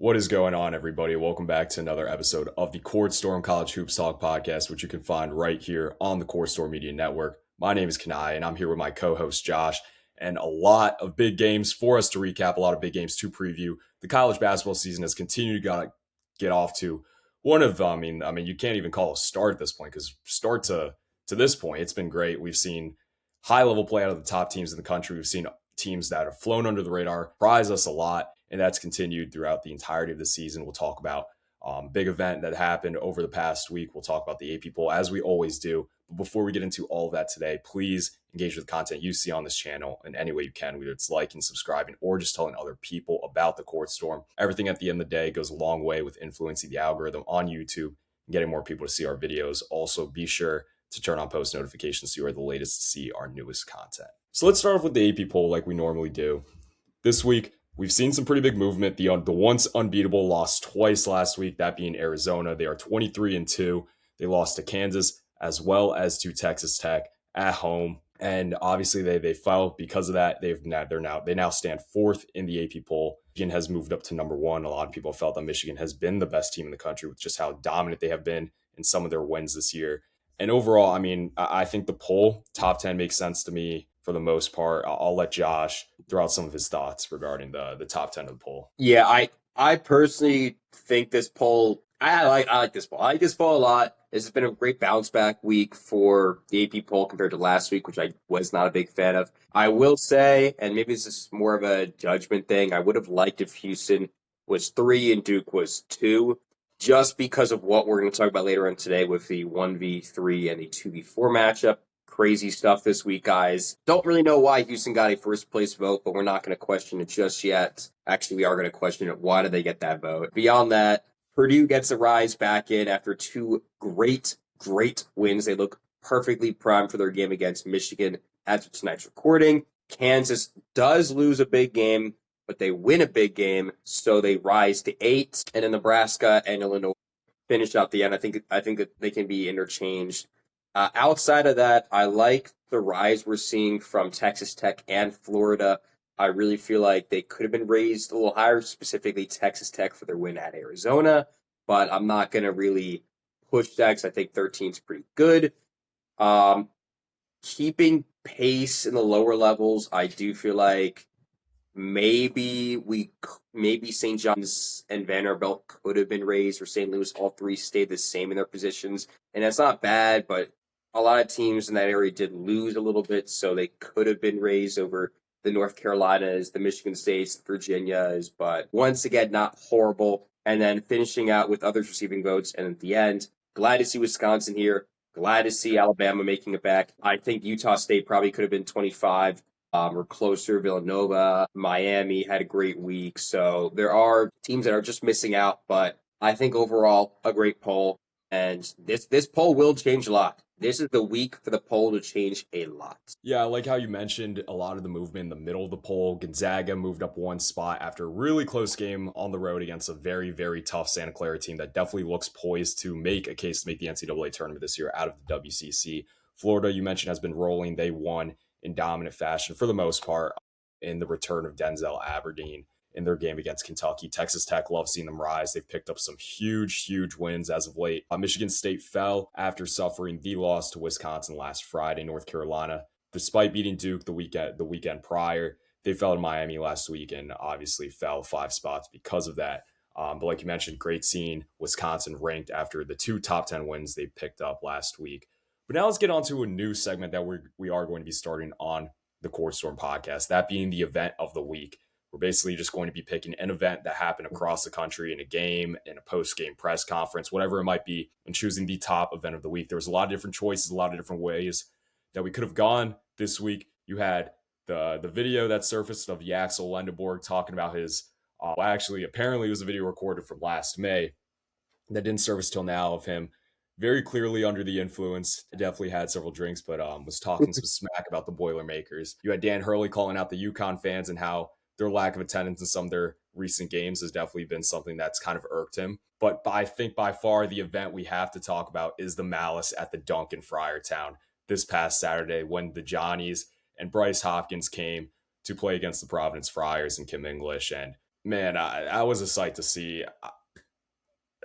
What is going on, everybody? Welcome back to another episode of the Court Storm College Hoops Talk podcast, which you can find right here on the Court Storm Media Network. My name is Kanaye, and I'm here with my co-host Josh, and a lot of big games for us to recap, a lot of big games to preview. The college basketball season has continued to get off to one of, I mean, you can't even call it a start at this point, because start to this point, it's been great. We've seen high-level play out of the top teams in the country. We've seen teams that have flown under the radar, surprise us a lot, and that's continued throughout the entirety of the season. We'll talk about big event that happened over the past week. We'll talk about the AP poll, as we always do. But before we get into all of that today, please engage with the content you see on this channel in any way you can, whether it's liking, subscribing, or just telling other people about the Court Storm. Everything at the end of the day goes a long way with influencing the algorithm on YouTube and getting more people to see our videos. Also, be sure to turn on post notifications so you are the latest to see our newest content. So let's start off with the AP poll like we normally do. This week, we've seen some pretty big movement. The once unbeatable lost twice last week, that being Arizona. They are 23-2. They lost to Kansas as well as to Texas Tech at home. And obviously they fell because of that. They now stand fourth in the AP poll. Michigan has moved up to number one. A lot of people felt that Michigan has been the best team in the country with just how dominant they have been in some of their wins this year. And overall, I think the poll top 10 makes sense to me for the most part. I'll let Josh throw out some of his thoughts regarding the top 10 of the poll. Yeah, I personally think this poll, I like this poll. I like this poll a lot. This has been a great bounce back week for the AP poll compared to last week, which I was not a big fan of. I will say, and maybe this is more of a judgment thing, I would have liked if Houston was 3 and Duke was 2, just because of what we're going to talk about later on today with the 1v3 and the 2v4 matchup. Crazy stuff this week, guys. Don't really know why Houston got a first place vote, but we're not going to question it just yet. Actually, we are going to question it. Why did they get that vote? Beyond that, Purdue gets a rise back in after 2 great wins. They look perfectly primed for their game against Michigan as of tonight's recording. Kansas does lose a big game, but they win a big game, so they rise to 8. And then Nebraska and Illinois finish out the end. I think that they can be interchanged. Outside of that, I like the rise we're seeing from Texas Tech and Florida. I really feel like they could have been raised a little higher, specifically Texas Tech for their win at Arizona, but I'm not going to really push that because I think 13 is pretty good. Keeping pace in the lower levels, I do feel like maybe St. John's and Vanderbilt could have been raised, or St. Louis. All three stayed the same in their positions, and that's not bad, but a lot of teams in that area did lose a little bit, so they could have been raised over the North Carolinas, the Michigan States, the Virginias, but once again, not horrible. And then finishing out with others receiving votes, and at the end, glad to see Wisconsin here, glad to see Alabama making it back. I think Utah State probably could have been 25 or closer. Villanova, Miami had a great week, so there are teams that are just missing out, but I think overall, a great poll. And this poll will change a lot. This is the week for the poll to change a lot. Yeah, I like how you mentioned a lot of the movement in the middle of the poll. Gonzaga moved up one spot after a really close game on the road against a very, very tough Santa Clara team that definitely looks poised to make a case to make the NCAA tournament this year out of the WCC. Florida, you mentioned, has been rolling. They won in dominant fashion for the most part in the return of Denzel Aberdeen in their game against Kentucky. Texas Tech, love seeing them rise. They've picked up some huge wins as of late. Michigan State fell after suffering the loss to Wisconsin last Friday. North Carolina, despite beating Duke the weekend prior, they fell to Miami last week and obviously fell 5 spots because of that. But like you mentioned, great seeing Wisconsin ranked after the 2 top 10 wins they picked up last week. But now let's get on to a new segment that we are going to be starting on the Court Storm podcast, that being the event of the week. We're basically just going to be picking an event that happened across the country in a game, in a post-game press conference, whatever it might be, and choosing the top event of the week. There was a lot of different choices, a lot of different ways that we could have gone this week. You had the video that surfaced of Yaxel Lendeborg talking about his, apparently it was a video recorded from last May that didn't surface till now, of him very clearly under the influence. Definitely had several drinks, but was talking some smack about the Boilermakers. You had Dan Hurley calling out the UConn fans and how their lack of attendance in some of their recent games has definitely been something that's kind of irked him. But I think by far the event we have to talk about is the malice at the Dunk in Friartown this past Saturday when the Johnnies and Bryce Hopkins came to play against the Providence Friars and Kim English. And Man, I was a sight to see.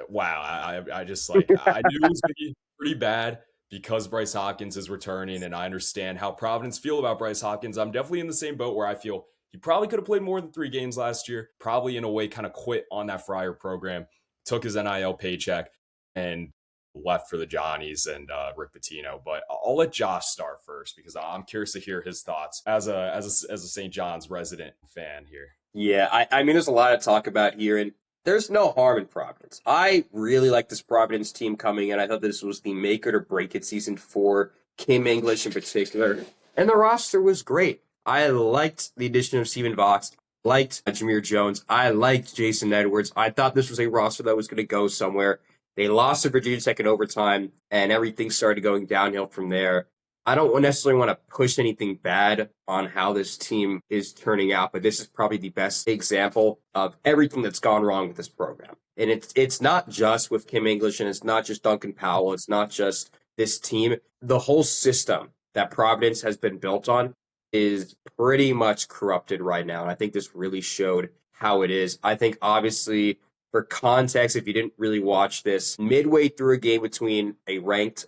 Wow, I just like I knew it was going to be pretty bad because Bryce Hopkins is returning, and I understand how Providence feel about Bryce Hopkins. I'm definitely in the same boat where I feel he probably could have played more than 3 games last year. Probably in a way, kind of quit on that Friar program, took his NIL paycheck, and left for the Johnnies and Rick Pitino. But I'll let Josh start first because I'm curious to hear his thoughts as a St. John's resident fan here. Yeah, I mean, there's a lot to talk about here, and there's no harm in Providence. I really like this Providence team coming in. I thought this was the make it or break it season for Kim English in particular, and the roster was great. I liked the addition of Stephen Vox, liked Jameer Jones, I liked Jason Edwards. I thought this was a roster that was going to go somewhere. They lost to Virginia Tech in overtime, and everything started going downhill from there. I don't necessarily want to push anything bad on how this team is turning out, but this is probably the best example of everything that's gone wrong with this program. And it's not just with Kim English, and it's not just Duncan Powell, it's not just this team. The whole system that Providence has been built on is pretty much corrupted right now. And I think this really showed how it is. I think obviously, for context, if you didn't really watch this, midway through a game between a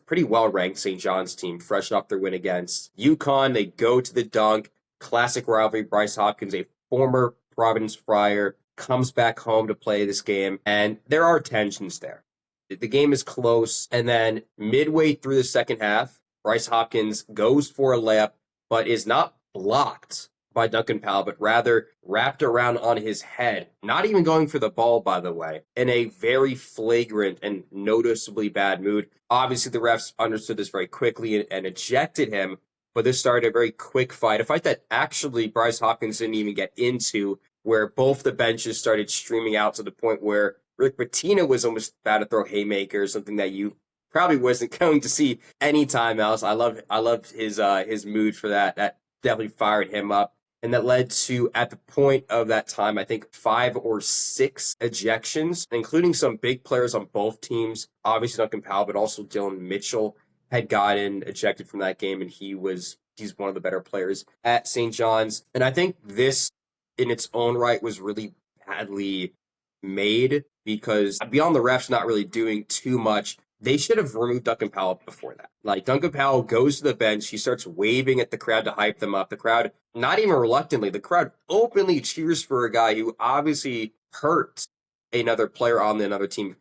pretty well-ranked St. John's team, fresh off their win against UConn, they go to the dunk. Classic rivalry. Bryce Hopkins, a former Providence Friar, comes back home to play this game, and there are tensions there. The game is close, and then midway through the second half, Bryce Hopkins goes for a layup, but is not blocked by Duncan Powell, but rather wrapped around on his head, not even going for the ball, by the way, in a very flagrant and noticeably bad mood. Obviously, the refs understood this very quickly and ejected him, but this started a very quick fight, a fight that actually Bryce Hopkins didn't even get into, where both the benches started streaming out to the point where Rick Pitino was almost about to throw haymakers, something that you probably wasn't going to see anytime else. I love his mood for that. That definitely fired him up. And that led to, at the point of that time, I think 5 or 6 ejections, including some big players on both teams. Obviously Duncan Powell, but also Dylan Mitchell had gotten ejected from that game, and he's one of the better players at St. John's. And I think this, in its own right, was really badly made because beyond the refs not really doing too much, they should have removed Duncan Powell before that. Like, Duncan Powell goes to the bench, he starts waving at the crowd to hype them up. The crowd, not even reluctantly, the crowd openly cheers for a guy who obviously hurt another player on another team,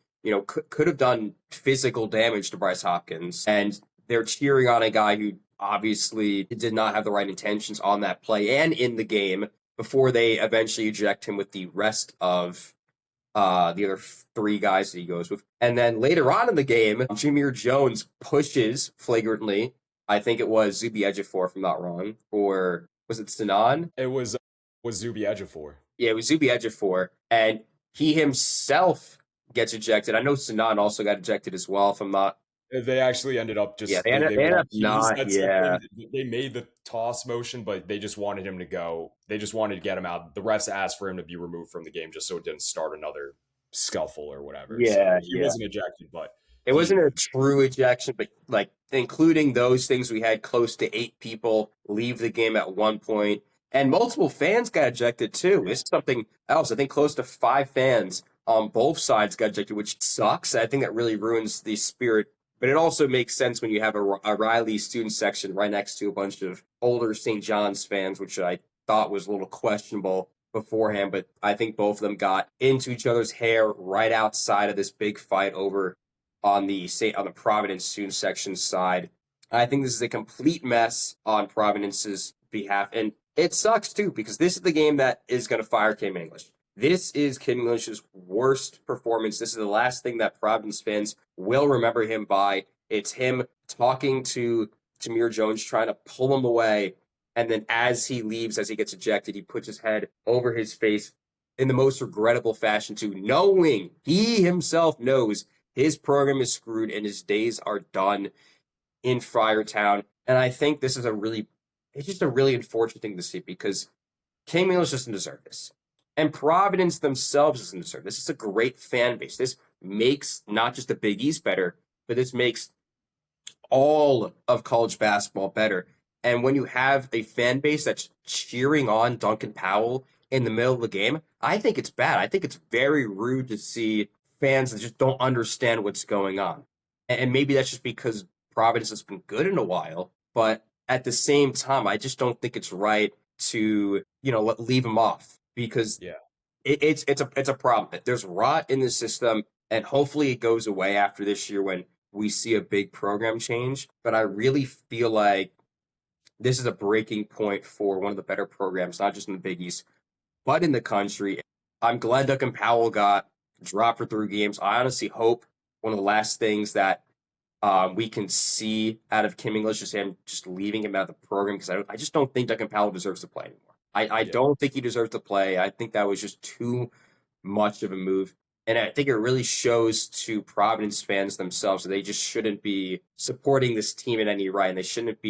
could have done physical damage to Bryce Hopkins. And they're cheering on a guy who obviously did not have the right intentions on that play and in the game before they eventually eject him with the rest of the other 3 guys that he goes with. And then later on in the game, Jameer Jones pushes flagrantly. I think it was Zuby Ejiofor, if I'm not wrong. Or was it Sinan? It was Zuby Ejiofor. Yeah, it was Zuby Ejiofor. And he himself gets ejected. I know Sinan also got ejected as well, if I'm not. They actually ended up just they ended up not. Yeah, they made the toss motion, but they just wanted him to go. They just wanted to get him out. The refs asked for him to be removed from the game just so it didn't start another scuffle or whatever. Yeah, so he wasn't ejected, but it wasn't a true ejection. But like, including those things, we had close to 8 people leave the game at one point, and multiple fans got ejected too. This is something else. I think close to 5 fans on both sides got ejected, which sucks. I think that really ruins the spirit. But it also makes sense when you have a Riley student section right next to a bunch of older St. John's fans, which I thought was a little questionable beforehand. But I think both of them got into each other's hair right outside of this big fight over on the Providence student section side. I think this is a complete mess on Providence's behalf. And it sucks, too, because this is the game that is going to fire Kim English. This is Kim English's worst performance. This is the last thing that Providence fans will remember him by. It's him talking to Jameer Jones, trying to pull him away. And then as he leaves, as he gets ejected, he puts his head over his face in the most regrettable fashion, too, knowing he himself knows his program is screwed and his days are done in Friartown. And I think this is it's just a really unfortunate thing to see because Kim English doesn't deserve this. And Providence themselves doesn't deserve this. It's a great fan base. This makes not just the Big East better, but this makes all of college basketball better. And when you have a fan base that's cheering on Duncan Powell in the middle of the game, I think it's bad. I think it's very rude to see fans that just don't understand what's going on. And maybe that's just because Providence has been good in a while, but at the same time, I just don't think it's right to, leave them off because Yeah. it's a problem. There's rot in the system, and hopefully it goes away after this year when we see a big program change. But I really feel like this is a breaking point for one of the better programs, not just in the Big East, but in the country. I'm glad Duncan Powell got dropped for 3 games. I honestly hope one of the last things that we can see out of Kim English is him just leaving him out of the program because I just don't think Duncan Powell deserves to play anymore. I Yeah. don't think he deserves to play. I think that was just too much of a move. And I think it really shows to Providence fans themselves that they just shouldn't be supporting this team in any right. And they shouldn't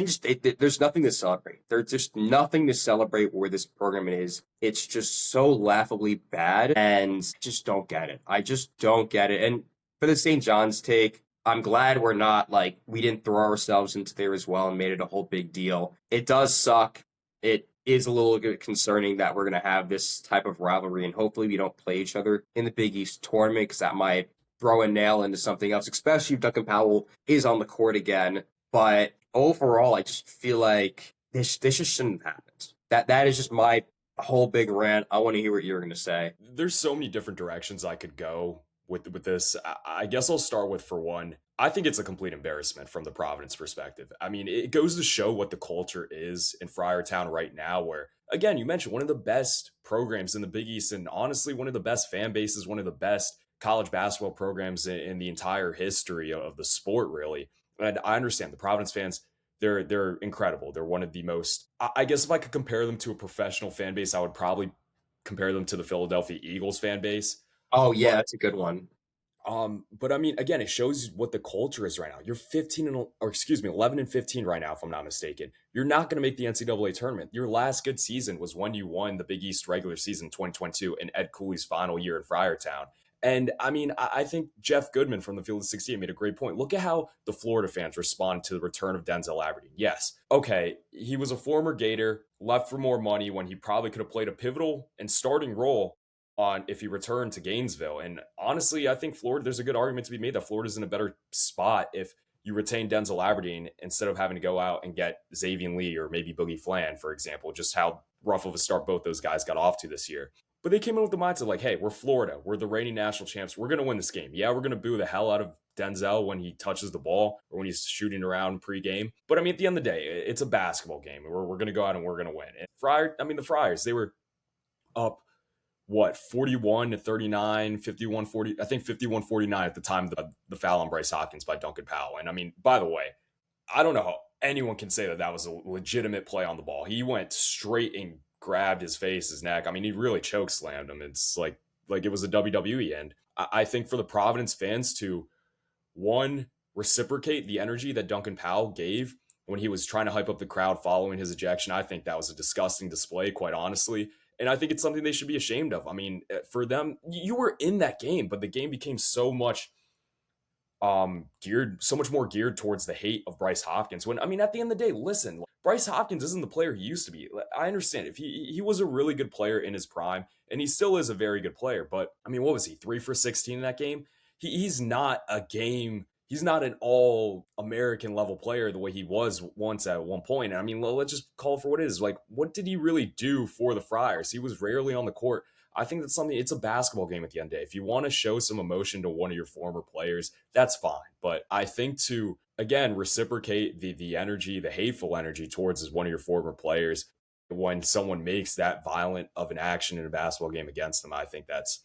just, there's nothing to celebrate. There's just nothing to celebrate where this program is. It's just so laughably bad and just don't get it. I just don't get it. And for the St. John's take, I'm glad we're not like, we didn't throw ourselves into there as well and made it a whole big deal. It does suck. It is a little bit concerning that we're going to have this type of rivalry and hopefully we don't play each other in the Big East tournament because that might throw a nail into something else, especially if Duncan Powell is on the court again. But overall, I just feel like this just shouldn't have happened. That is just my whole big rant. I want to hear what you're going to say. There's so many different directions I could go with this. I guess I'll start with, for one, I think it's a complete embarrassment from the Providence perspective. I mean, it goes to show what the culture is in Friartown right now, where, again, you mentioned one of the best programs in the Big East, and honestly, one of the best fan bases, one of the best college basketball programs in the entire history of the sport, really. And I understand the Providence fans, they're incredible. They're one of the most, I guess if I could compare them to a professional fan base, I would probably compare them to the Philadelphia Eagles fan base. Oh yeah, But that's a good one. but I mean, again, it shows what the culture is right now. You're 15 and, or excuse me, 11 and 15 right now, if I'm not mistaken. You're not going to make the NCAA tournament. Your last good season was when you won the Big East regular season 2022 in Ed Cooley's final year in Friartown. And I mean, I think Jeff Goodman from the Field of 68 made a great point. Look at how the Florida fans respond to the return of Denzel Aberdeen. Yes, okay, he was a former Gator, left for more money when he probably could have played a pivotal and starting role on if he returned to Gainesville. And honestly, I think Florida, there's a good argument to be made that Florida's in a better spot if you retain Denzel Aberdeen instead of having to go out and get Xavier Lee or maybe Boogie Flan, for example, just how rough of a start both those guys got off to this year. But they came in with the mindset like, hey, we're Florida. We're the reigning national champs. We're going to win this game. Yeah, we're going to boo the hell out of Denzel when he touches the ball or when he's shooting around pregame. But I mean, at the end of the day, it's a basketball game. We're going to go out and we're going to win. And the Friars, they were up what, 41 to 39, 51 40, I think 51-49 at the time of the foul on Bryce Hopkins by Duncan Powell. And I mean, by the way, I don't know how anyone can say that that was a legitimate play on the ball. He went straight and grabbed his face, his neck. I mean, he really choke slammed him. It's like it was a WWE end. I think for the Providence fans to, one, reciprocate the energy that Duncan Powell gave when he was trying to hype up the crowd following his ejection, I think that was a disgusting display, quite honestly. And I think it's something they should be ashamed of. I mean, for them, you were in that game, but the game became so much so much more geared towards the hate of Bryce Hopkins. When I mean, at the end of the day, listen, Bryce Hopkins isn't the player he used to be. I understand if he was a really good player in his prime, and he still is a very good player. But I mean, what was he, 3 for 16 in that game? He's not a game. He's not an all American level player the way he was once at one point. And I mean, let's just call it for what it is. Like, what did he really do for the Friars? He was rarely on the court. I think that's something, it's a basketball game at the end of the day. If you want to show some emotion to one of your former players, that's fine. But I think to, again, reciprocate the energy, the hateful energy towards one of your former players when someone makes that violent of an action in a basketball game against them, I think that's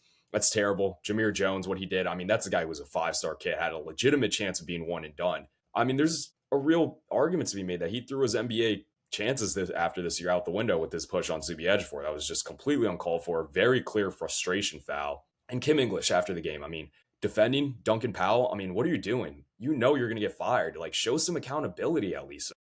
terrible. Jameer Jones, what he did, I mean, that's a guy who was a 5-star kid, had a legitimate chance of being one and done. I mean, there's a real argument to be made that he threw his NBA chances after this year out the window with this push on Zuby Ejiofor. That was just completely uncalled for. Very clear frustration foul. And Kim English after the game, I mean, defending Duncan Powell, I mean, what are you doing? You know you're going to get fired. Like, show some accountability at least.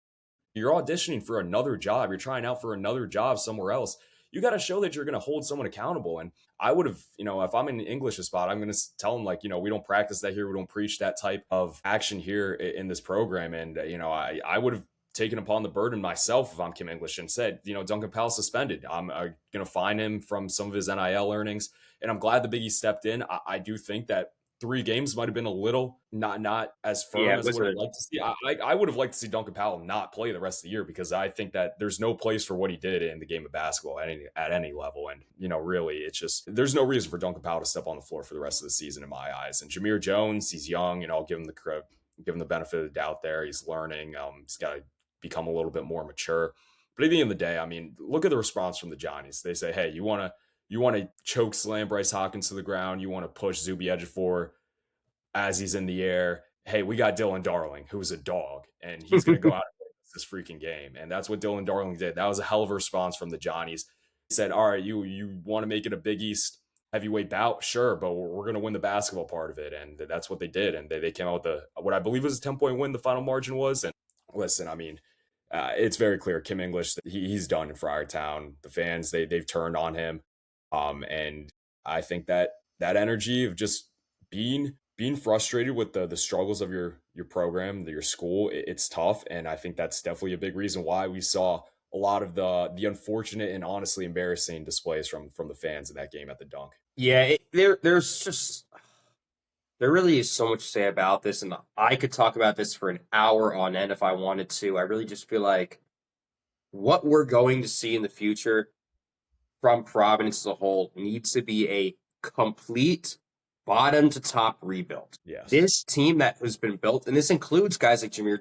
You're auditioning for another job. You're trying out for another job somewhere else. You got to show that you're going to hold someone accountable. And I would have, if I'm in an English spot, I'm going to tell them, like, we don't practice that here. We don't preach that type of action here in this program. And, I would have taken upon the burden myself if I'm Kim English and said, Duncan Powell suspended. I'm going to fine him from some of his NIL earnings. And I'm glad the Big East stepped in. I do think that 3 games might have been a little not as firm Yeah, as I would have liked to see. I would have liked to see Duncan Powell not play the rest of the year, because I think that there's no place for what he did in the game of basketball at any level. And, really, it's just there's no reason for Duncan Powell to step on the floor for the rest of the season in my eyes. And Jameer Jones, he's young, I'll give him the benefit of the doubt there. He's learning. He's got to become a little bit more mature. But at the end of the day, I mean, look at the response from the Johnnies. They say, hey, you want to choke slam Bryce Hawkins to the ground. You want to push Zuby Ejiofor as he's in the air. Hey, we got Dylan Darling, who's a dog, and he's going to go out and play this freaking game. And that's what Dylan Darling did. That was a hell of a response from the Johnnies. He said, all right, you want to make it a Big East heavyweight bout? Sure, but we're going to win the basketball part of it. And that's what they did. And they came out with what I believe was a 10-point win, the final margin was. And listen, I mean, it's very clear Kim English, he's done in Friartown. The fans, they've turned on him. And I think that energy of just being frustrated with the struggles of your program, your school, it's tough. And I think that's definitely a big reason why we saw a lot of the unfortunate and honestly embarrassing displays from the fans in that game at the Dunk. Yeah, there really is so much to say about this, and I could talk about this for an hour on end if I wanted to. I really just feel like what we're going to see in the future from Providence as a whole needs to be a complete bottom to top rebuild. Yes. This team that has been built, and this includes guys like Jameer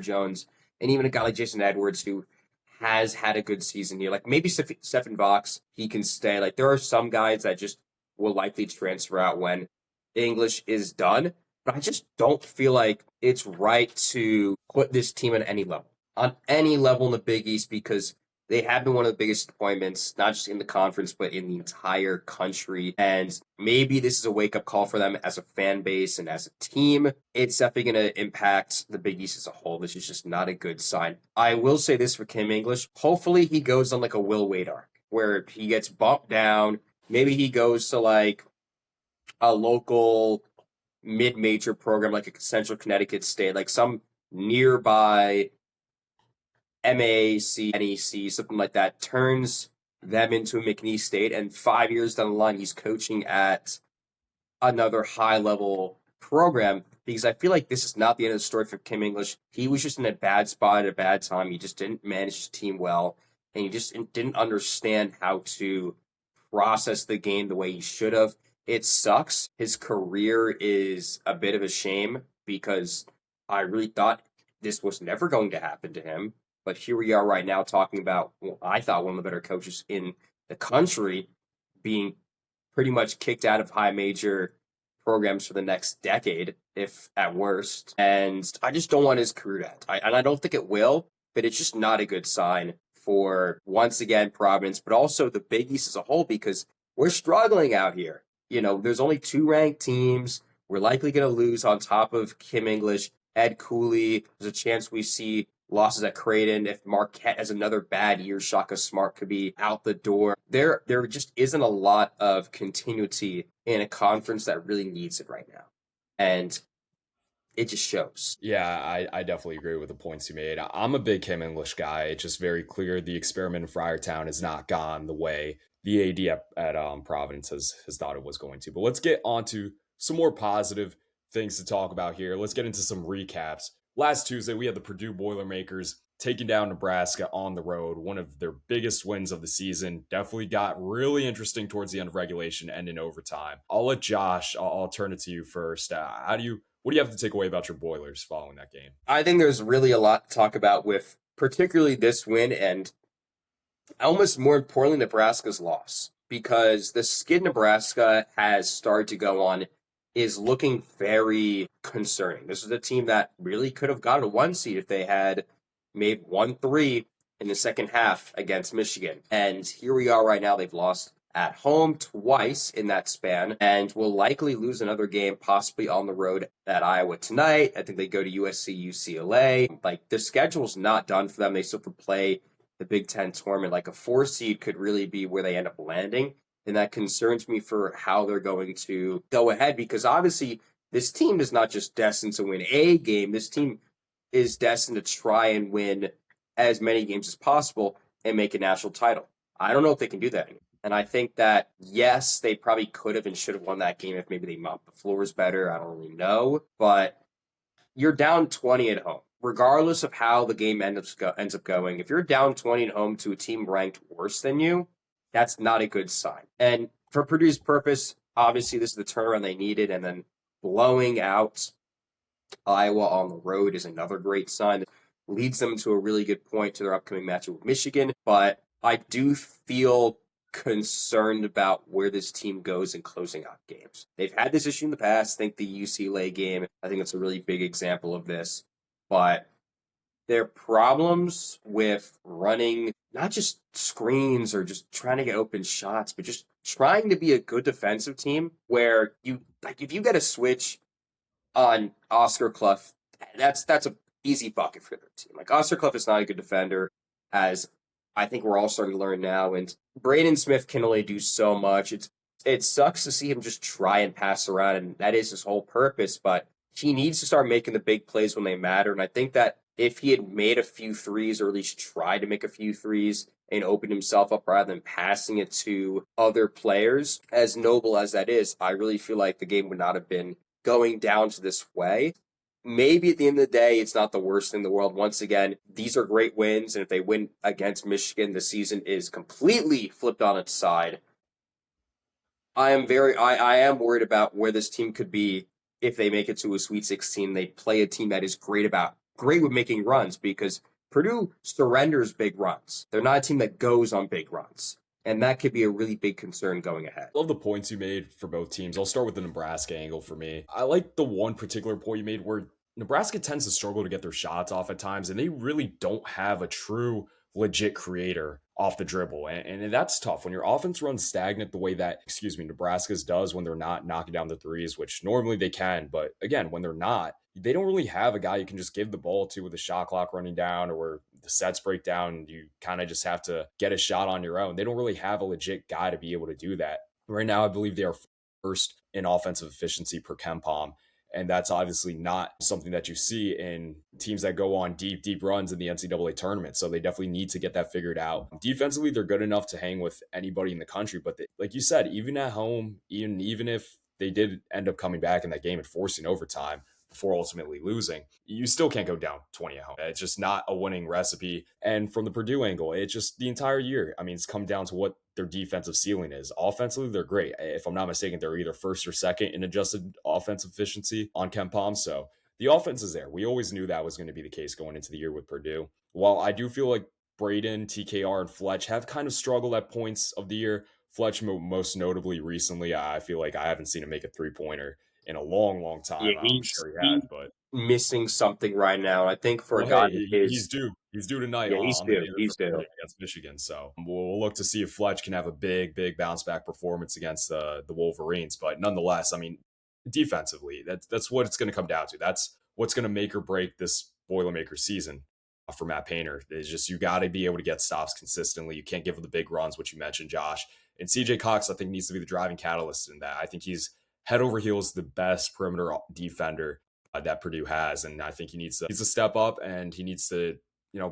Jones, and even a guy like Jason Edwards, who has had a good season here. Like maybe Stephen Vox, he can stay. Like there are some guys that just will likely transfer out when English is done. But I just don't feel like it's right to put this team on any level in the Big East, because they have been one of the biggest disappointments, not just in the conference, but in the entire country. And maybe this is a wake-up call for them as a fan base and as a team. It's definitely going to impact the Big East as a whole. This is just not a good sign. I will say this for Kim English. Hopefully he goes on like a Will Wade arc, where he gets bumped down. Maybe he goes to like a local mid-major program like a Central Connecticut State, like some nearby MAC, NEC, something like that, turns them into a McNeese State, and 5 years down the line, he's coaching at another high-level program, because I feel like this is not the end of the story for Kim English. He was just in a bad spot at a bad time. He just didn't manage his team well, and he just didn't understand how to process the game the way he should have. It sucks. His career is a bit of a shame, because I really thought this was never going to happen to him. But here we are right now talking about, I thought, one of the better coaches in the country being pretty much kicked out of high major programs for the next decade, if at worst. And I just don't want his career to end. And I don't think it will, but it's just not a good sign for, once again, Providence, but also the Big East as a whole, because we're struggling out here. There's only 2 ranked teams. We're likely going to lose on top of Kim English, Ed Cooley. There's a chance we see losses at Creighton. If Marquette has another bad year, Shaka Smart could be out the door. There just isn't a lot of continuity in a conference that really needs it right now. And it just shows. Yeah, I definitely agree with the points you made. I'm a big Kim English guy. It's just very clear the experiment in Friartown has not gone the way the AD at Providence has thought it was going to. But let's get on to some more positive things to talk about here. Let's get into some recaps. Last Tuesday, we had the Purdue Boilermakers taking down Nebraska on the road, one of their biggest wins of the season. Definitely got really interesting towards the end of regulation and in overtime. I'll let Josh, I'll turn it to you first. What do you have to take away about your Boilers following that game? I think there's really a lot to talk about with particularly this win, and almost more importantly, Nebraska's loss, because the skid Nebraska has started to go on is looking very concerning. This is a team that really could have gotten a 1 seed if they had made 1-3 in the second half against Michigan. And here we are right now. They've lost at home twice in that span, and will likely lose another game, possibly on the road at Iowa tonight. I think they go to USC, UCLA. Like, the schedule's not done for them. They still have to play the Big Ten tournament. Like, a 4 seed could really be where they end up landing. And that concerns me for how they're going to go ahead, because obviously this team is not just destined to win a game. This team is destined to try and win as many games as possible and make a national title. I don't know if they can do that anymore. And I think that, yes, they probably could have and should have won that game if maybe they mopped the floors better. I don't really know. But you're down 20 at home. Regardless of how the game ends up going, if you're down 20 at home to a team ranked worse than you, that's not a good sign. And for Purdue's purpose, obviously this is the turnaround they needed. And then blowing out Iowa on the road is another great sign. Leads them to a really good point to their upcoming matchup with Michigan. But I do feel concerned about where this team goes in closing out games. They've had this issue in the past. I think the UCLA game, I think it's a really big example of this. But their problems with running not just screens or just trying to get open shots, but just trying to be a good defensive team where you like if you get a switch on Oscar Clough, that's a easy bucket for their team. Like Oscar Clough is not a good defender, as I think we're all starting to learn now. And Braden Smith can only do so much. It sucks to see him just try and pass around, and that is his whole purpose. But he needs to start making the big plays when they matter. And I think that if he had made a few threes, or at least tried to make a few threes, and opened himself up rather than passing it to other players, as noble as that is, I really feel like the game would not have been going down to this way. Maybe at the end of the day, it's not the worst thing in the world. Once again, these are great wins, and if they win against Michigan, the season is completely flipped on its side. I am worried about where this team could be if they make it to a Sweet 16. They play a team that is great with making runs, because Purdue surrenders big runs. They're not a team that goes on big runs. And that could be a really big concern going ahead. Love the points you made for both teams. I'll start with the Nebraska angle for me. I like the one particular point you made where Nebraska tends to struggle to get their shots off at times, and they really don't have a true legit creator off the dribble. And that's tough when your offense runs stagnant the way that, Nebraska's does when they're not knocking down the threes, which normally they can. But again, when they're not, they don't really have a guy you can just give the ball to with the shot clock running down, or the sets break down. You kind of just have to get a shot on your own. They don't really have a legit guy to be able to do that. Right now, I believe they are first in offensive efficiency per KenPom. And that's obviously not something that you see in teams that go on deep runs in the NCAA tournament. So they definitely need to get that figured out. Defensively, they're good enough to hang with anybody in the country. But like you said, even at home, even if they did end up coming back in that game and forcing overtime before ultimately losing, you still can't go down 20 at home. It's just not a winning recipe. And from the Purdue angle, it's just the entire year. I mean, it's come down to what their defensive ceiling is. Offensively, they're great. If I'm not mistaken, they're either first or second in adjusted offensive efficiency on KenPom. So the offense is there. We always knew that was going to be the case going into the year with Purdue. While I do feel like Braden, TKR, and Fletch have kind of struggled at points of the year, Fletch most notably recently, I feel like I haven't seen him make a three-pointer in a long time. Yeah, I'm sure he has, but missing something right now. I think for a guy he's due. He's due tonight. Yeah, he's on due. The day He's due against Michigan. So we'll look to see if Fletch can have a big bounce back performance against the Wolverines. But nonetheless, I mean, defensively, that's what it's going to come down to. That's what's going to make or break this Boilermaker season for Matt Painter. It's just you got to be able to get stops consistently. You can't give them the big runs, which you mentioned, Josh. And CJ Cox, I think, needs to be the driving catalyst in that. I think he's head over heels the best perimeter defender that Purdue has, and I think he needs to step up, and he needs to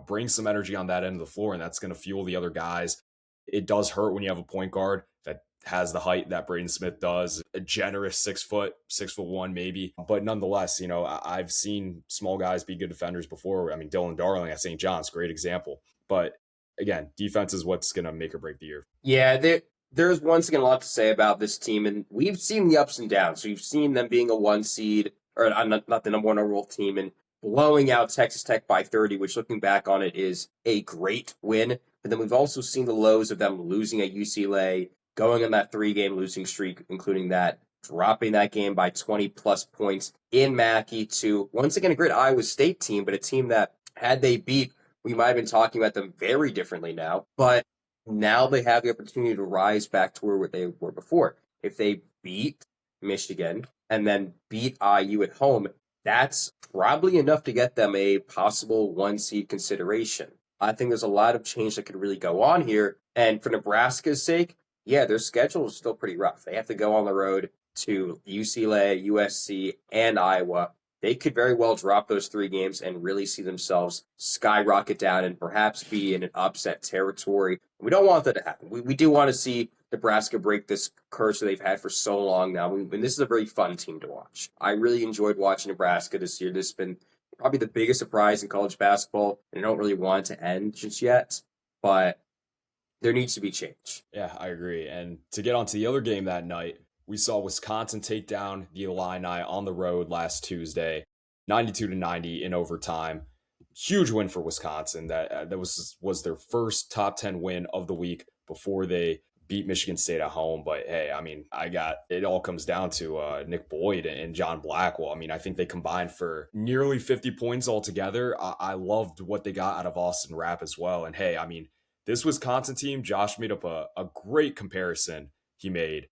bring some energy on that end of the floor, and that's going to fuel the other guys. It does hurt when you have a point guard that has the height that Braden Smith does, a generous 6'1" maybe, but nonetheless, I've seen small guys be good defenders before. I mean, Dylan Darling at St. John's, great example. But again, defense is what's going to make or break the year. Yeah, there's once again a lot to say about this team, and we've seen the ups and downs. So you've seen them being a one seed, or not the number one overall team, and blowing out Texas Tech by 30, which looking back on it is a great win. But then we've also seen the lows of them losing at UCLA, going on that 3-game losing streak, including that, dropping that game by 20 plus points in Mackey to, once again, a great Iowa State team, but a team that, had they beat, we might have been talking about them very differently now. But now they have the opportunity to rise back to where they were before. If they beat Michigan and then beat IU at home, that's probably enough to get them a possible 1-seed consideration. I think there's a lot of change that could really go on here. And for Nebraska's sake, yeah, their schedule is still pretty rough. They have to go on the road to UCLA, USC, and Iowa. they could very well drop those 3 games and really see themselves skyrocket down and perhaps be in an upset territory. We don't want that to happen. We do want to see Nebraska break this curse that they've had for so long now. And this is a very fun team to watch. I really enjoyed watching Nebraska this year. This has been probably the biggest surprise in college basketball, and I don't really want it to end just yet, but there needs to be change. Yeah, I agree. And to get onto the other game that night, we saw Wisconsin take down the Illini on the road last Tuesday, 92-90 in overtime. Huge win for Wisconsin. That was their first top 10 win of the week before they beat Michigan State at home. But hey, I mean, it all comes down to Nick Boyd and John Blackwell. I mean, I think they combined for nearly 50 points altogether. I loved what they got out of Austin Rapp as well. And hey, I mean, this Wisconsin team, Josh made up a great comparison he made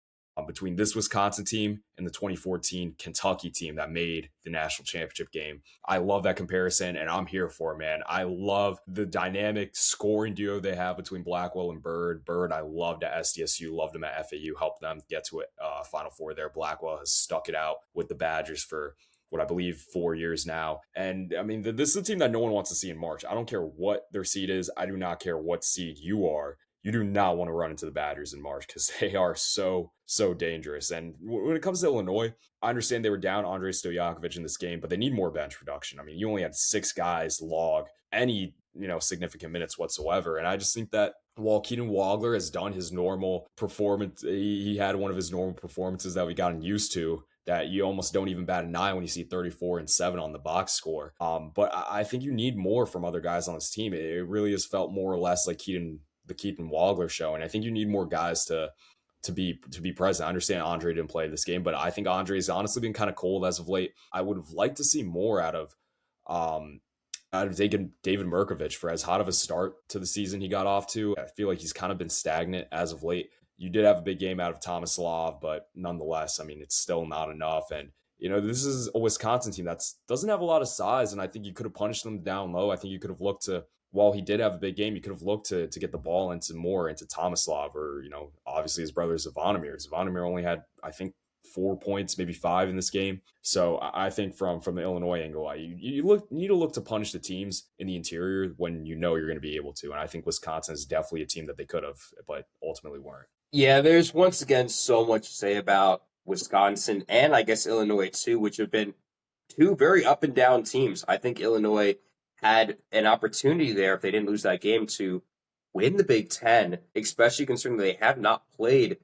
between this Wisconsin team and the 2014 Kentucky team that made the national championship game. I love that comparison, and I'm here for it, man. I love the dynamic scoring duo they have between Blackwell and Bird. Bird, I loved at SDSU, loved him at FAU, helped them get to it, Final Four there. Blackwell has stuck it out with the Badgers for what I believe 4 years now. And I mean, this is a team that no one wants to see in March. I don't care what their seed is. I do not care what seed you are. You do not want to run into the Badgers in March because they are so dangerous. And when it comes to Illinois, I understand they were down Andrei Stojakovic in this game, but they need more bench production. I mean, you only had 6 guys log any, significant minutes whatsoever. And I just think that while Keaton Wagler has done his normal performance, he had one of his normal performances that we gotten used to, that you almost don't even bat an eye when you see 34 and 7 on the box score. But I think you need more from other guys on this team. It really has felt more or less like the Keaton Wagler show. And I think you need more guys to be present. I understand Andre didn't play this game, but I think Andre's honestly been kind of cold as of late. I would have liked to see more out of David Merkovich for as hot of a start to the season he got off to. I feel like he's kind of been stagnant as of late. You did have a big game out of Tomislav, but nonetheless, I mean, it's still not enough. And this is a Wisconsin team that doesn't have a lot of size, and I think you could have punished them down low. I think you could have looked to, while he did have a big game, you could have looked to get the ball into Tomislav or, obviously his brother Zvonimir. Zvonimir only had, I think, 4 points, maybe 5 in this game. So I think from the Illinois angle, you need to look to punish the teams in the interior when you're going to be able to. And I think Wisconsin is definitely a team that they could have, but ultimately weren't. Yeah, there's once again so much to say about Wisconsin and I guess Illinois too, which have been 2 very up and down teams. I think Illinois had an opportunity there if they didn't lose that game to win the Big Ten, especially considering they have not played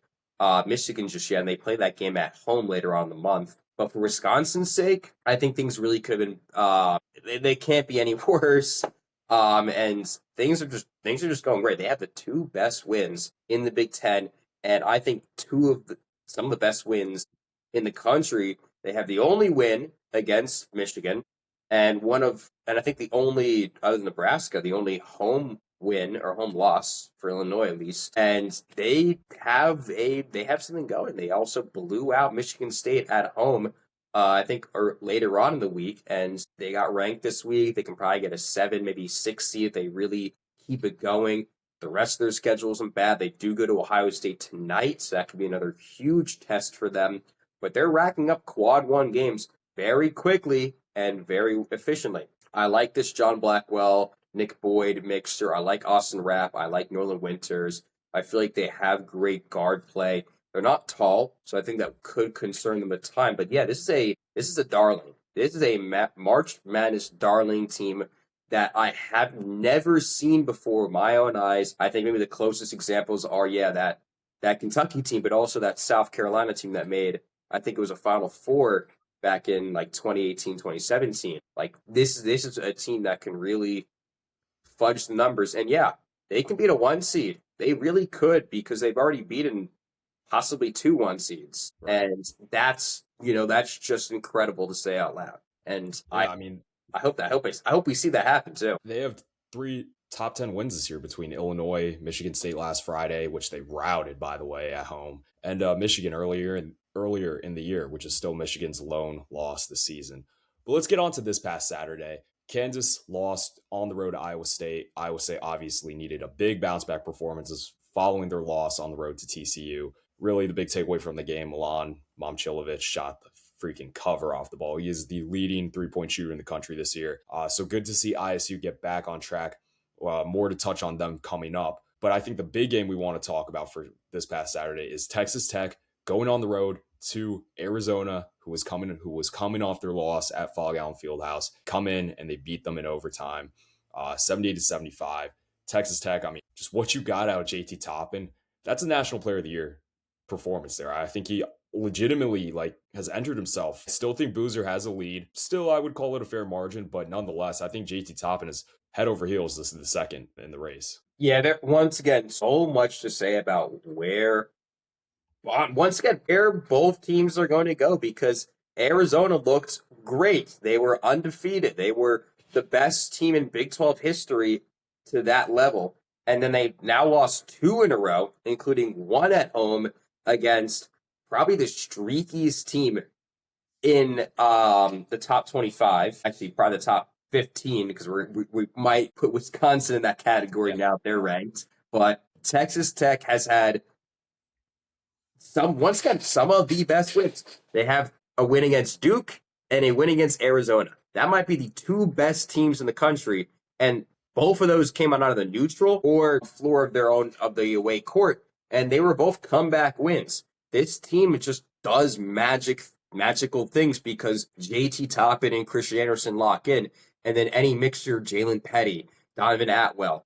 Michigan just yet, and they play that game at home later on in the month. But for Wisconsin's sake, I think things really could have been. They can't be any worse. And things are just going great. They have the 2 best wins in the Big Ten, and I think some of the best wins in the country. They have the only win against Michigan, and I think the only, other than Nebraska, the only home win or home loss for Illinois at least. And they have something going. They also blew out Michigan State at home. I think or later on in the week, and they got ranked this week. They can probably get a 7, maybe 6 seed if they really keep it going. The rest of their schedule isn't bad. They do go to Ohio State tonight, so that could be another huge test for them. But they're racking up quad 1 games very quickly and very efficiently. I like this John Blackwell, Nick Boyd mixture. I like Austin Rapp. I like Norland Winters. I feel like they have great guard play. They're not tall, so I think that could concern them at time. But yeah, this is a darling. This is a March Madness darling team that I have never seen before with my own eyes. I think maybe the closest examples are, that Kentucky team, but also that South Carolina team that made, I think it was a Final Four back in like 2018, 2017. Like this is a team that can really fudge the numbers. And yeah, they can beat a 1 seed. They really could, because they've already beaten possibly 2 1 seeds. Right. And that's just incredible to say out loud. And yeah, I hope we see that happen too. They have 3 top 10 wins this year between Illinois, Michigan State last Friday, which they routed, by the way, at home, and Michigan earlier in the year, which is still Michigan's lone loss this season. But let's get on to this past Saturday. Kansas lost on the road to Iowa State. Iowa State obviously needed a big bounce back performances following their loss on the road to TCU. Really, the big takeaway from the game, Milan Momcilovic shot freaking cover off the ball. He is the leading 3-point shooter in the country this year. So good to see ISU get back on track. More to touch on them coming up. But I think the big game we want to talk about for this past Saturday is Texas Tech going on the road to Arizona, who was coming off their loss at Fog Allen Fieldhouse, come in and they beat them in overtime, 78-75. Texas Tech, I mean, just what you got out of JT Toppin, that's a National Player of the Year performance there. I think he legitimately has entered himself. I still think Boozer has a lead. Still, I would call it a fair margin, but nonetheless, I think JT Toppin is head over heels. This is the second in the race. Yeah, there once again, so much to say about where both teams are going to go, because Arizona looked great. They were undefeated. They were the best team in Big 12 history to that level. And then they now lost 2 in a row, including 1 at home against probably the streakiest team in the top 25. Actually, probably the top 15, because we might put Wisconsin in that category now. They're ranked. But Texas Tech has had some of the best wins. They have a win against Duke and a win against Arizona. That might be the 2 best teams in the country, and both of those came out of the neutral or floor of their own of the away court, and they were both comeback wins. This team just does magical things because JT Toppin and Christian Anderson lock in, and then any mixture, Jalen Petty, Donovan Atwell,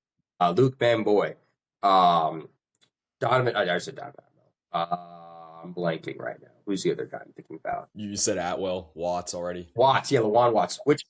Luke Bamboy, Donovan. I said Donovan. I'm blanking right now. Who's the other guy I'm thinking about? You said Atwell, Watts already. Watts, yeah, Lawan Watts. Which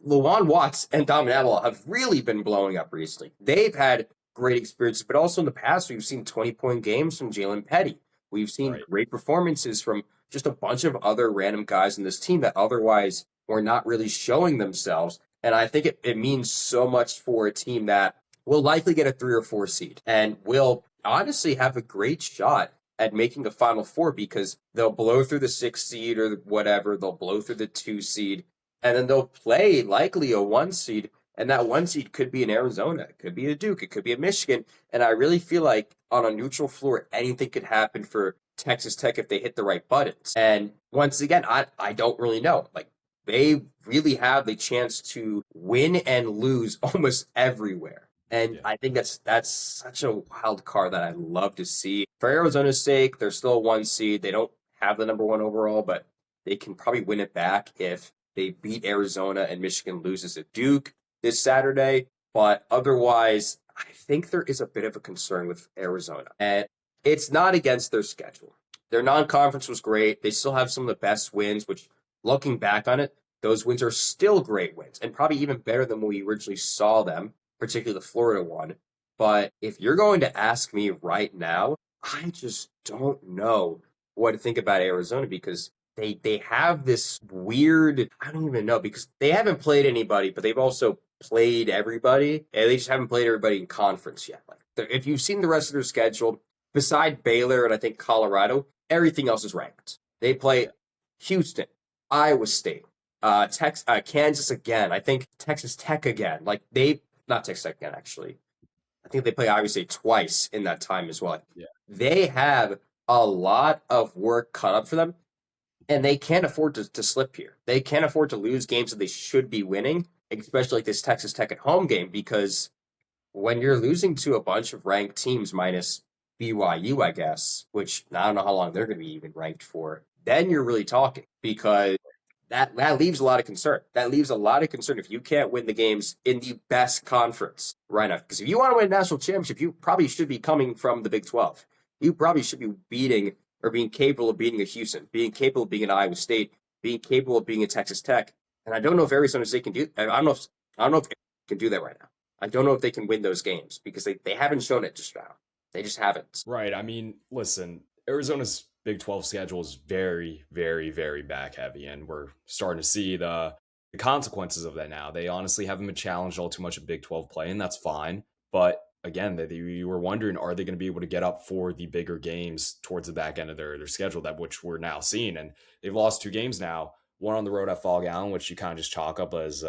Lawan Watts and Donovan Atwell have really been blowing up recently. They've had great experiences, but also in the past, we've seen 20-point games from Jalen Petty. We've seen great performances from just a bunch of other random guys in this team that otherwise were not really showing themselves. And I think it means so much for a team that will likely get a 3 or 4 seed and will honestly have a great shot at making a Final Four, because they'll blow through the 6 seed or whatever, they'll blow through the 2 seed, and then they'll play likely a 1 seed, and that 1 seed could be in Arizona, it could be a Duke, it could be a Michigan, and I really feel like on a neutral floor, anything could happen for Texas Tech if they hit the right buttons. And once again, I don't really know. They really have the chance to win and lose almost everywhere. And I think that's such a wild card that I'd love to see. For Arizona's sake, they're still a 1 seed. They don't have the number 1 overall, but they can probably win it back if they beat Arizona and Michigan loses at Duke this Saturday. But otherwise, I think there is a bit of a concern with Arizona. And it's not against their schedule. Their non-conference was great. They still have some of the best wins, which, looking back on it, those wins are still great wins and probably even better than when we originally saw them, particularly the Florida one. But if you're going to ask me right now, I just don't know what to think about Arizona, because they have this weird, I don't even know, because they haven't played anybody, but they've also played everybody, and they just haven't played everybody in conference yet. If you've seen the rest of their schedule, beside Baylor and I think Colorado, everything else is ranked. They play Houston, Iowa State, Kansas again. I think Texas Tech again. Not Texas Tech again, actually. I think they play Iowa State twice in that time as well. Yeah. They have a lot of work cut up for them, and they can't afford to slip here. They can't afford to lose games that they should be winning, especially like this Texas Tech at home game, because when you're losing to a bunch of ranked teams minus BYU, I guess, which I don't know how long they're going to be even ranked for, then you're really talking, because that leaves a lot of concern. That leaves a lot of concern if you can't win the games in the best conference right now. Because if you want to win a national championship, you probably should be coming from the Big 12. You probably should be beating or being capable of beating a Houston, being capable of being an Iowa State, being capable of being a Texas Tech. And I don't know if Arizona State can do. I don't know if they can do that right now. I don't know if they can win those games because they haven't shown it just now. They just haven't. Right. I mean, listen, Arizona's Big 12 schedule is very, very, very back heavy, and we're starting to see the consequences of that now. They honestly haven't been challenged all too much in Big 12 play, and that's fine. But again, you were wondering, are they going to be able to get up for the bigger games towards the back end of their schedule, that which we're now seeing? And they've lost 2 games now, one on the road at Fog Allen, which you kind of just chalk up as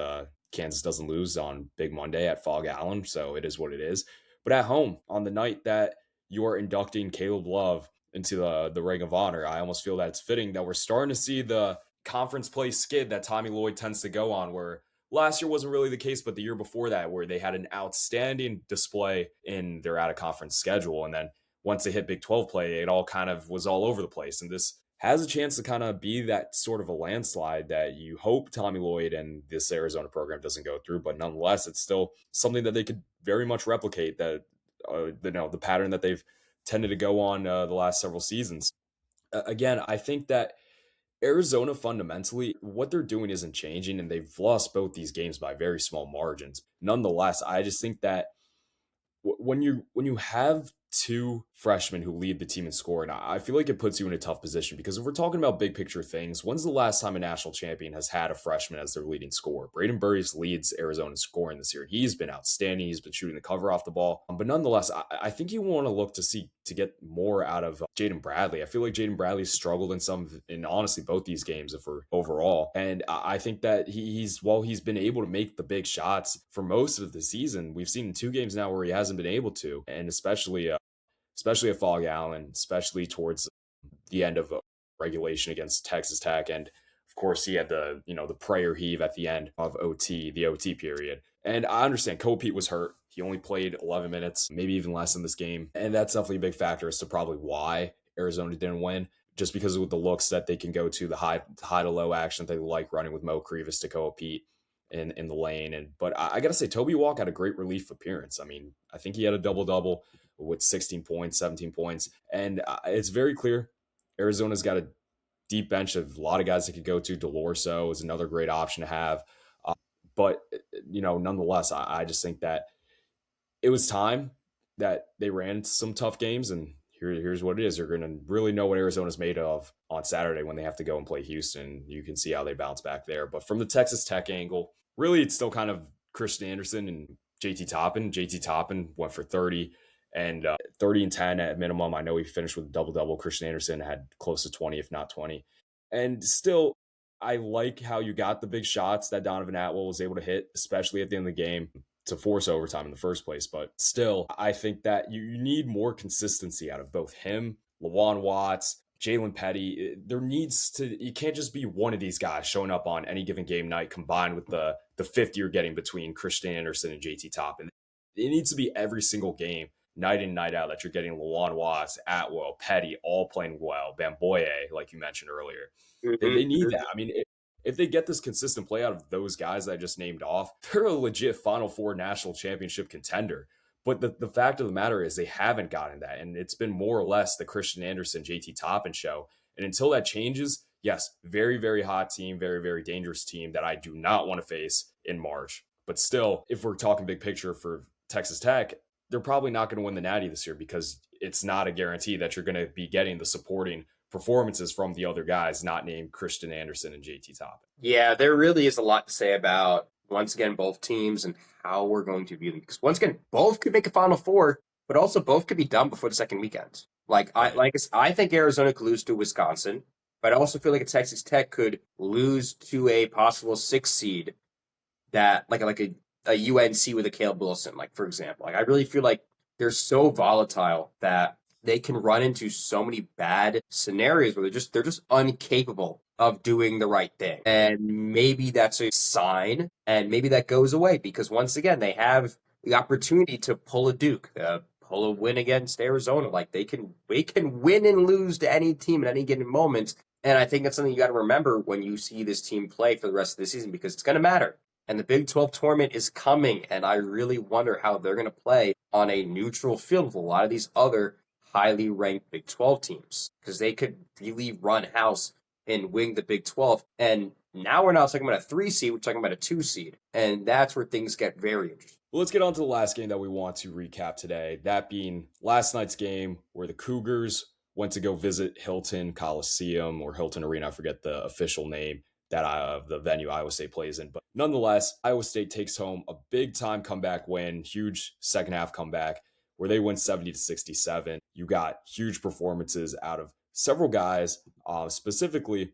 Kansas doesn't lose on Big Monday at Fog Allen, so it is what it is. But at home, on the night that you're inducting Caleb Love into the Ring of Honor, I almost feel that it's fitting that we're starting to see the conference play skid that Tommy Lloyd tends to go on, where last year wasn't really the case, but the year before that, where they had an outstanding display in their out of conference schedule. And then once they hit Big 12 play, it all kind of was all over the place. And this has a chance to kind of be that sort of a landslide that you hope Tommy Lloyd and this Arizona program doesn't go through. But nonetheless, it's still something that they could very much replicate, that the pattern that they've tended to go on the last several seasons. Again, I think that Arizona fundamentally, what they're doing isn't changing, and they've lost both these games by very small margins. Nonetheless, I just think that when you have two freshmen who lead the team in scoring, I feel like it puts you in a tough position, because if we're talking about big picture things, when's the last time a national champion has had a freshman as their leading scorer? Braden Burris leads Arizona in scoring this year. He's been outstanding. He's been shooting the cover off the ball. But nonetheless, I think you want to look to get more out of Jaden Bradley. I feel like Jaden Bradley struggled in honestly both these games for overall. And I think that while he's been able to make the big shots for most of the season, we've seen 2 games now where he hasn't been able to, and especially at Fog Allen, especially towards the end of regulation against Texas Tech. And of course, he had the prayer heave at the end of the OT period. And I understand Cole Pete was hurt. He only played 11 minutes, maybe even less in this game. And that's definitely a big factor as to probably why Arizona didn't win, just because of the looks that they can go to, the high to low action that they like running with Mo Krivas to Cole Pete in the lane. But I got to say, Toby Walk had a great relief appearance. I mean, I think he had a double-double with 16 points, 17 points. And it's very clear Arizona's got a deep bench of a lot of guys that could go to. Delorso is another great option to have. But, nonetheless, I just think that it was time that they ran some tough games. And here's what it is. You're going to really know what Arizona's made of on Saturday when they have to go and play Houston. You can see how they bounce back there. But from the Texas Tech angle, really, it's still kind of Christian Anderson and JT Toppin. JT Toppin went for 30 and 30 and 10 at minimum. I know he finished with a double-double. Christian Anderson had close to 20, if not 20. And still, I like how you got the big shots that Donovan Atwell was able to hit, especially at the end of the game, to force overtime in the first place. But still, I think that you need more consistency out of both him, Lawan Watts, Jalen Petty. You can't just be one of these guys showing up on any given game night combined with the 50 you're getting between Christian Anderson and JT Toppin. It needs to be every single game, night in, night out, that you're getting Lawan Watts, Atwell, Petty, all playing well, Bamboye, like you mentioned earlier. They need that. I mean, if they get this consistent play out of those guys that I just named off, they're a legit Final Four national championship contender. But the fact of the matter is they haven't gotten that. And it's been more or less the Christian Anderson, JT Toppin show. And until that changes, yes, very, very hot team, very, very dangerous team that I do not want to face in March. But still, if we're talking big picture for Texas Tech, they're probably not going to win the Natty this year, because it's not a guarantee that you're going to be getting the supporting performances from the other guys not named Christian Anderson and JT Toppin. Yeah, there really is a lot to say about, once again, both teams and how we're going to view them. Because once again, both could make a Final Four, but also both could be done before the second weekend. I think Arizona could lose to Wisconsin, but I also feel like a Texas Tech could lose to a possible 6 seed, that like a UNC with a Caleb Wilson, like, for example. Like, I really feel like they're so volatile that they can run into so many bad scenarios where they're just incapable of doing the right thing. And maybe that's a sign, and maybe that goes away, because once again, they have the opportunity to pull a Duke, pull a win against Arizona. Like, they can win and lose to any team at any given moment. And I think that's something you got to remember when you see this team play for the rest of the season, because it's going to matter. And the Big 12 tournament is coming, and I really wonder how they're going to play on a neutral field with a lot of these other highly ranked Big 12 teams, because they could really run house and wing the Big 12. And now we're not talking about a 3 seed, we're talking about a 2 seed. And that's where things get very interesting. Well, let's get on to the last game that we want to recap today, that being last night's game where the Cougars went to go visit Hilton Coliseum, or Hilton Arena. I forget the official name that the venue Iowa State plays in. But nonetheless, Iowa State takes home a big-time comeback win, huge second-half comeback, where they win 70-67. You got huge performances out of several guys, specifically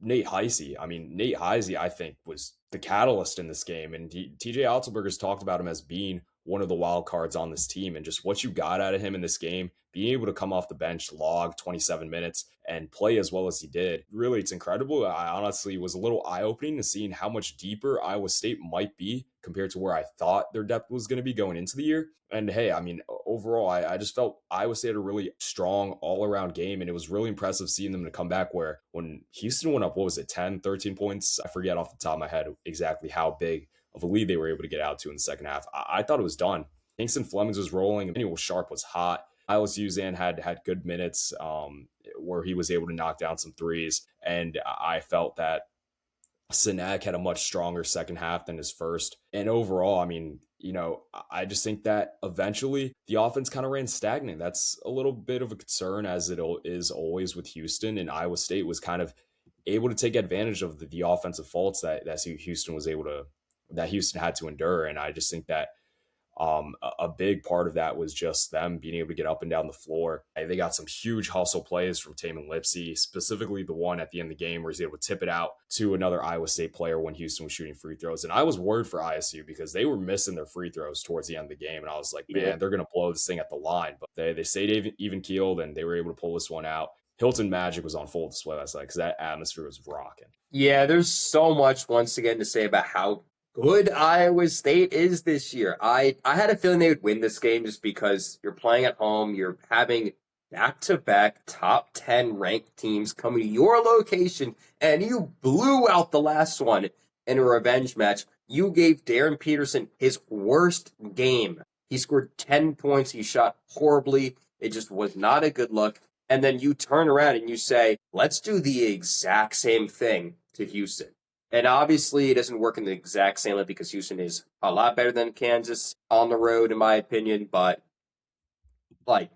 Nate Heisey. I mean, Nate Heisey, I think, was the catalyst in this game. And TJ Otzelberger's talked about him as being one of the wild cards on this team. And just what you got out of him in this game, being able to come off the bench, log 27 minutes, and play as well as he did. Really, it's incredible. I honestly was a little eye-opening to seeing how much deeper Iowa State might be compared to where I thought their depth was going to be going into the year. And hey, I mean, overall, I just felt Iowa State had a really strong all-around game, and it was really impressive seeing them to come back where when Houston went up, what was it, 10, 13 points? I forget off the top of my head exactly how big of a lead they were able to get out to in the second half. I thought it was done. Kingston Flemings was rolling. Emmanuel Sharp was hot. Silas Uzan had good minutes where he was able to knock down some threes. And I felt that Sinak had a much stronger second half than his first. And overall, I mean, I just think that eventually the offense kind of ran stagnant. That's a little bit of a concern, as it is always with Houston. And Iowa State was kind of able to take advantage of the offensive faults that Houston had to endure. And I just think that a big part of that was just them being able to get up and down the floor. They got some huge hustle plays from Tamin Lipsey, specifically the one at the end of the game where he's able to tip it out to another Iowa State player when Houston was shooting free throws. And I was worried for ISU because they were missing their free throws towards the end of the game. And I was like, man, they're going to blow this thing at the line. But they stayed even keeled, and they were able to pull this one out. Hilton Magic was on full display last night because that atmosphere was rocking. Yeah, there's so much once again to say about how good Iowa State is this year. I had a feeling they would win this game just because you're playing at home, you're having back-to-back top 10 ranked teams coming to your location, and you blew out the last one in a revenge match. You gave Darren Peterson his worst game. He scored 10 points, he shot horribly, it just was not a good look. And then you turn around and you say, let's do the exact same thing to Houston. And obviously, it doesn't work in the exact same way because Houston is a lot better than Kansas on the road, in my opinion. But,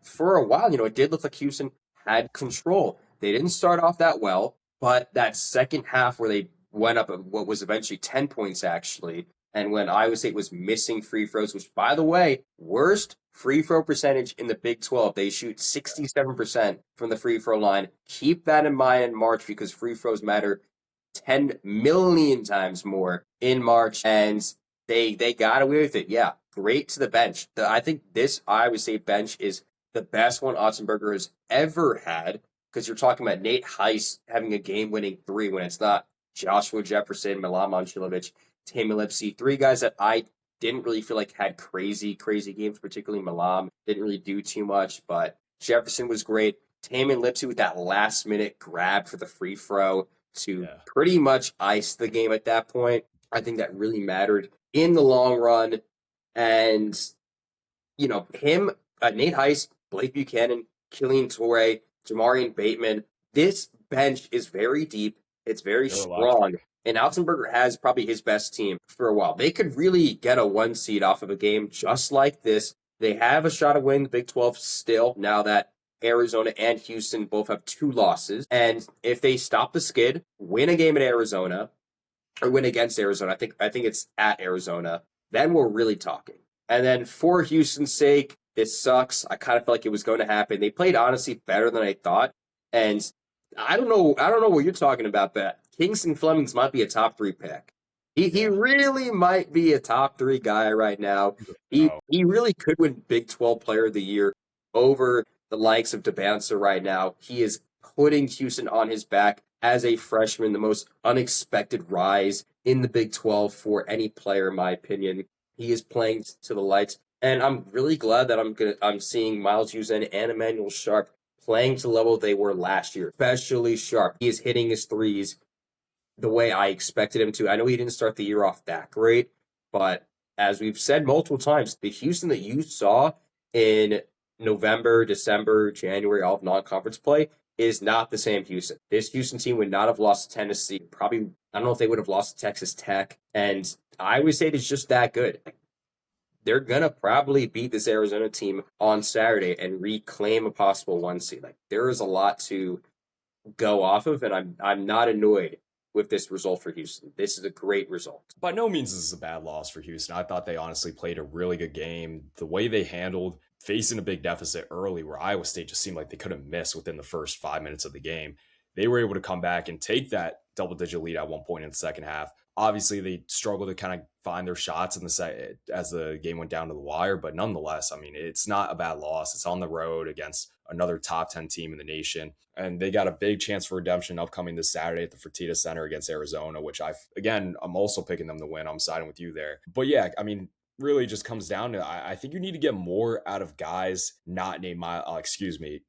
for a while, it did look like Houston had control. They didn't start off that well, but that second half where they went up what was eventually 10 points, actually, and when Iowa State was missing free throws, which, by the way, worst free throw percentage in the Big 12. They shoot 67% from the free throw line. Keep that in mind in March because free throws matter 10 million times more in March, and they got away with it. Yeah, great to the bench. I think this Iowa State bench is the best one Otzenberger has ever had because you're talking about Nate Heiss having a game-winning three when it's not Joshua Jefferson, Milan Momcilovic, Tamin Lipsey, three guys that I didn't really feel like had crazy games, particularly Milan. Didn't really do too much, but Jefferson was great. Tamin Lipsey with that last-minute grab for the free throw to pretty much ice the game at that point. I think that really mattered in the long run. And, him, Nate Heiss, Blake Buchanan, Killian Torrey, Jamarian Bateman, this bench is very deep. It's very strong. And Otzenberger has probably his best team for a while. They could really get a 1 seed off of a game just like this. They have a shot at winning the Big 12 still now that Arizona and Houston both have 2 losses. And if they stop the skid, win a game at Arizona, or win against Arizona, I think it's at Arizona, then we're really talking. And then for Houston's sake, this sucks. I kind of felt like it was going to happen. They played honestly better than I thought. And I don't know what you're talking about, but Kingston Flemings might be a top 3 pick. He really might be a top 3 guy right now. He really could win Big 12 Player of the Year over the likes of DeBancer right now. He is putting Houston on his back as a freshman, the most unexpected rise in the Big 12 for any player, in my opinion. He is playing to the lights, and I'm really glad that I'm seeing Miles Uzen and Emmanuel Sharp playing to the level they were last year, especially Sharp. He is hitting his threes the way I expected him to. I know he didn't start the year off that great, but as we've said multiple times, the Houston that you saw in November, December, January, all of non-conference play is not the same Houston. This Houston team would not have lost to Tennessee. Probably, I don't know if they would have lost to Texas Tech. And Iowa State is just that good. They're going to probably beat this Arizona team on Saturday and reclaim a possible 1 seed. There is a lot to go off of, and I'm not annoyed with this result for Houston. This is a great result. By no means is this a bad loss for Houston. I thought they honestly played a really good game. The way they handled facing a big deficit early where Iowa State just seemed like they couldn't miss within the first 5 minutes of the game, they were able to come back and take that double-digit lead at one point in the second half, Obviously, they struggled to kind of find their shots in the set as the game went down to the wire, but nonetheless, I mean, it's not a bad loss. It's on the road against another top 10 team in the nation, and they got a big chance for redemption upcoming this Saturday at the Fertitta Center against Arizona, which I'm also picking them to win. I'm siding with you there. But yeah, I mean, really just comes down to I think you need to get more out of guys not named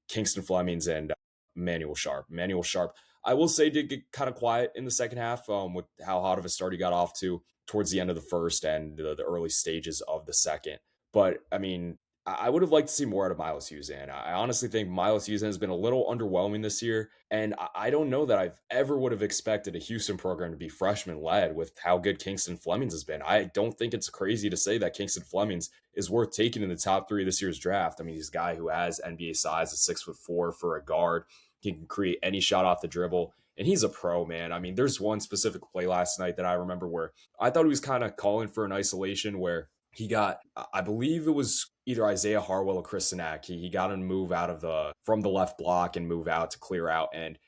Kingston Flemings and Manuel Sharp. Manuel Sharp, I will say, did get kind of quiet in the second half with how hot of a start he got off to towards the end of the first and the early stages of the second. But I mean, I would have liked to see more out of Miles Huzan. I honestly think Miles Huzan has been a little underwhelming this year, and I don't know that I've ever would have expected a Houston program to be freshman led with how good Kingston Flemings has been. I don't think it's crazy to say that Kingston Flemings is worth taking in the top three of this year's draft. I mean, he's a guy who has NBA size at 6'4" for a guard. He can create any shot off the dribble. And he's a pro, man. I mean, there's one specific play last night that I remember where I thought he was kind of calling for an isolation where he got, I believe it was either Isaiah Harwell or Chris Sinak. He got him to move out of from the left block and move out to clear out. And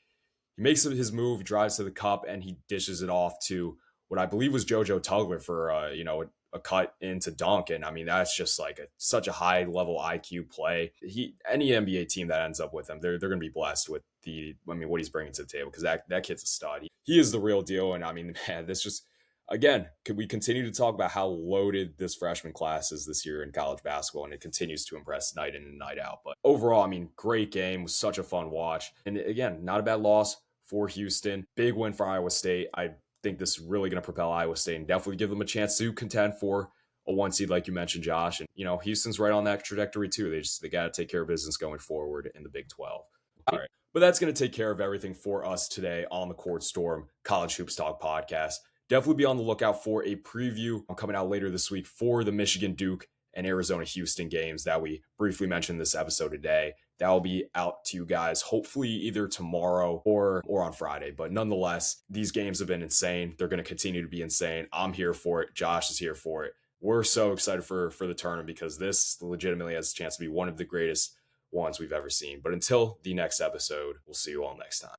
he makes his move, drives to the cup, and he dishes it off to what I believe was JoJo Tugler for, a cut into dunk. And I mean, that's just like such a high level IQ play. Any NBA team that ends up with him, they're going to be blessed with what he's bringing to the table, because that kid's a stud. He is the real deal. And I mean, man, this just, again, could we continue to talk about how loaded this freshman class is this year in college basketball, and it continues to impress night in and night out. But overall, I mean, great game, was such a fun watch. And again, not a bad loss for Houston. Big win for Iowa State. I think this is really going to propel Iowa State and definitely give them a chance to contend for a one seed, like you mentioned, Josh. And, Houston's right on that trajectory too. They got to take care of business going forward in the Big 12. All right. But that's going to take care of everything for us today on the Court Storm College Hoops Talk podcast. Definitely be on the lookout for a preview coming out later this week for the Michigan Duke and Arizona Houston games that we briefly mentioned in this episode today. That will be out to you guys hopefully either tomorrow or on Friday. But nonetheless, these games have been insane. They're going to continue to be insane. I'm here for it. Josh is here for it. We're so excited for the tournament because this legitimately has a chance to be one of the greatest ones we've ever seen. But until the next episode, we'll see you all next time.